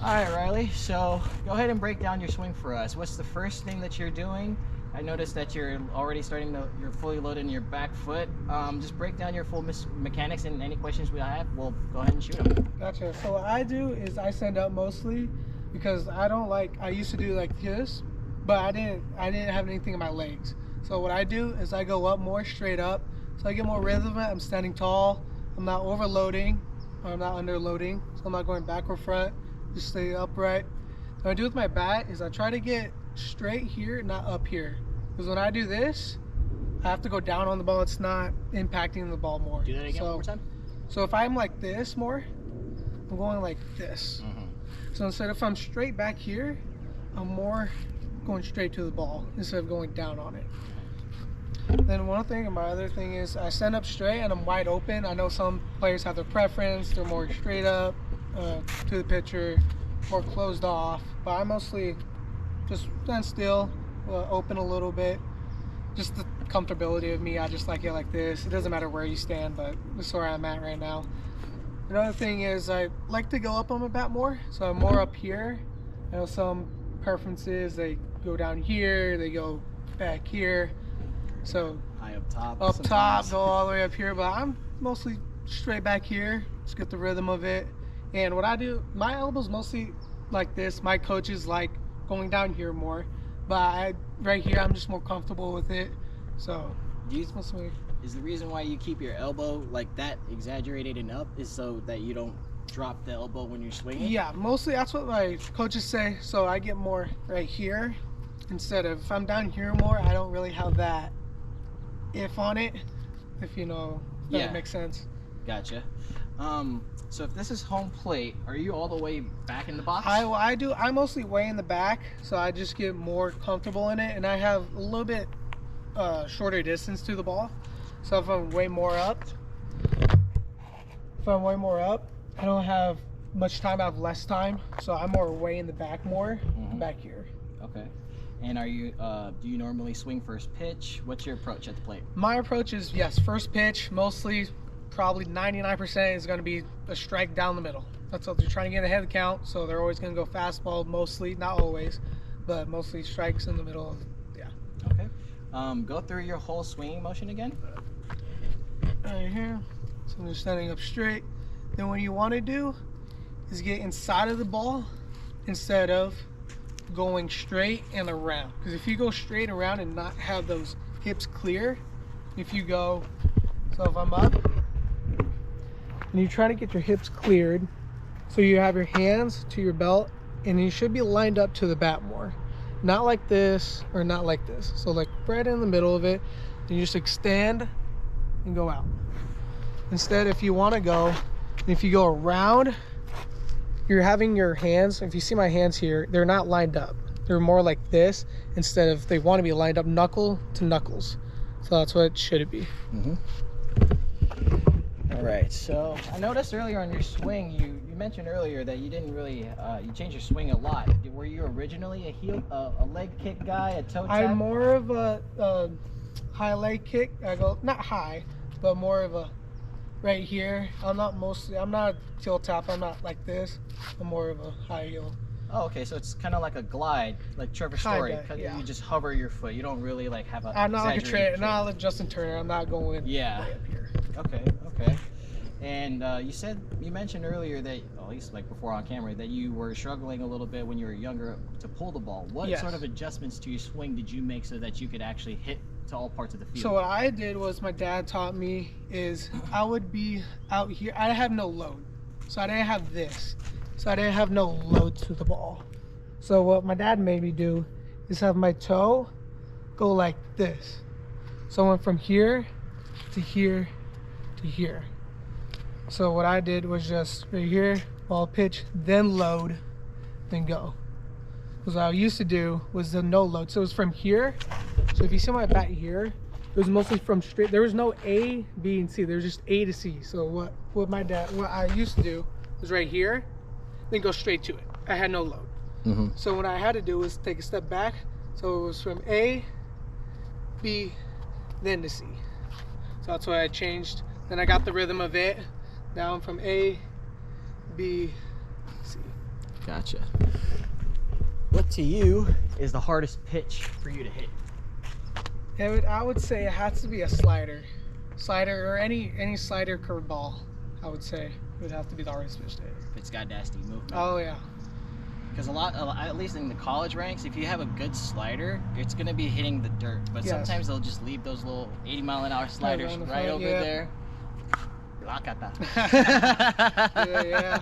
All right, Riley, so go ahead and break down your swing for us. What's the first thing that you're doing? I noticed that you're already you're fully loaded in your back foot. Just break down your full mechanics, and any questions we have, we'll go ahead and shoot them. Gotcha. So what I do is I send up mostly because I used to do like this, but I didn't have anything in my legs. So what I do is I go up more straight up. So I get more rhythm. I'm standing tall. I'm not overloading, or I'm not underloading. So I'm not going back or front. Just stay upright. What I do with my bat is I try to get straight here, not up here. Because when I do this, I have to go down on the ball. It's not impacting the ball more. Do that again one more time. So if I'm like this more, I'm going like this. So instead if I'm straight back here, I'm more going straight to the ball instead of going down on it. Then one thing, and my other thing is I stand up straight and I'm wide open. I know some players have their preference. They're more straight up to the pitcher, or closed off. But I mostly just stand still, open a little bit. Just the comfortability of me, I just like it like this. It doesn't matter where you stand, but this is where I'm at right now. Another thing is I like to go up on my bat more, so I'm more up here. I know some preferences, they go down here, they go back here. So high up top. Up top, go all the way up here, but I'm mostly straight back here. Just get the rhythm of it. And what I do, my elbow's mostly like this. My coaches like going down here more, but right here I'm just more comfortable with it. So is the reason why you keep your elbow like that exaggerated and up is so that you don't drop the elbow when you're swinging? Yeah, mostly that's what my coaches say. So I get more right here instead of, if I'm down here more, I don't really have that if on it, if you know, if that makes sense. Gotcha. So if this is home plate, are you all the way back in the box? I'm mostly way in the back, so I just get more comfortable in it, and I have a little bit shorter distance to the ball. So if I'm way more up, I don't have much time. I have less time, so I'm more way in the back more, back here. Okay. And are you do you normally swing first pitch? What's your approach at the plate? My approach is, yes, first pitch. Mostly, probably 99% is going to be a strike down the middle. That's what they're trying to get ahead of the count, so they're always going to go fastball mostly, not always, but mostly strikes in the middle of, Okay. Go through your whole swinging motion again. Right here. So I'm just standing up straight. Then what you want to do is get inside of the ball instead of going straight and around. Because if you go straight around and not have those hips clear, if you go, so if I'm up and you try to get your hips cleared, so you have your hands to your belt and you should be lined up to the bat more, not like this or not like this. So like right in the middle of it, and you just extend and go out. Instead, if you want to go, if you go around, you're having your hands, if you see my hands here, they're not lined up. They're more like this instead of, they want to be lined up knuckle to knuckles. So that's what it should be. All right, so I noticed earlier on your swing, you mentioned earlier that you didn't really, you changed your swing a lot. Were you originally a leg kick guy, a toe tap? I'm more of a high leg kick. I go, not high, but more of a right here. I'm not a heel tap. I'm not like this. I'm more of a high heel. Oh, okay, so it's kind of like a glide, like Trevor Story. Yeah. You just hover your foot. You don't really like have a. I'm not like a trainer. Not like Justin Turner. I'm not going way up here. Okay. And you mentioned earlier that, at least like before on camera, that you were struggling a little bit when you were younger to pull the ball. What sort of adjustments to your swing did you make so that you could actually hit to all parts of the field? So what I did was, my dad taught me is I would be out here. I have no load, so I didn't have this. So I didn't have no load to the ball. So what my dad made me do is have my toe go like this. So I went from here to here to here. So what I did was just right here, ball pitch, then load, then go. Because what I used to do was the no load. So it was from here. So if you see my bat here, it was mostly from straight. There was no A, B, and C. There was just A to C. So what I used to do was right here, then go straight to it. I had no load. So what I had to do was take a step back. So it was from A, B, then to C. So that's why I changed. Then I got the rhythm of it. Now I'm from A, B, C. Gotcha. What to you is the hardest pitch for you to hit? I would say it has to be a slider or any slider curveball. I would say it would have to be the hardest pitch to hit. If it's got nasty movement. Oh yeah. Because at least in the college ranks, if you have a good slider, it's going to be hitting the dirt. But sometimes they'll just leave those little 80-mile-an-hour sliders right over there. Yeah.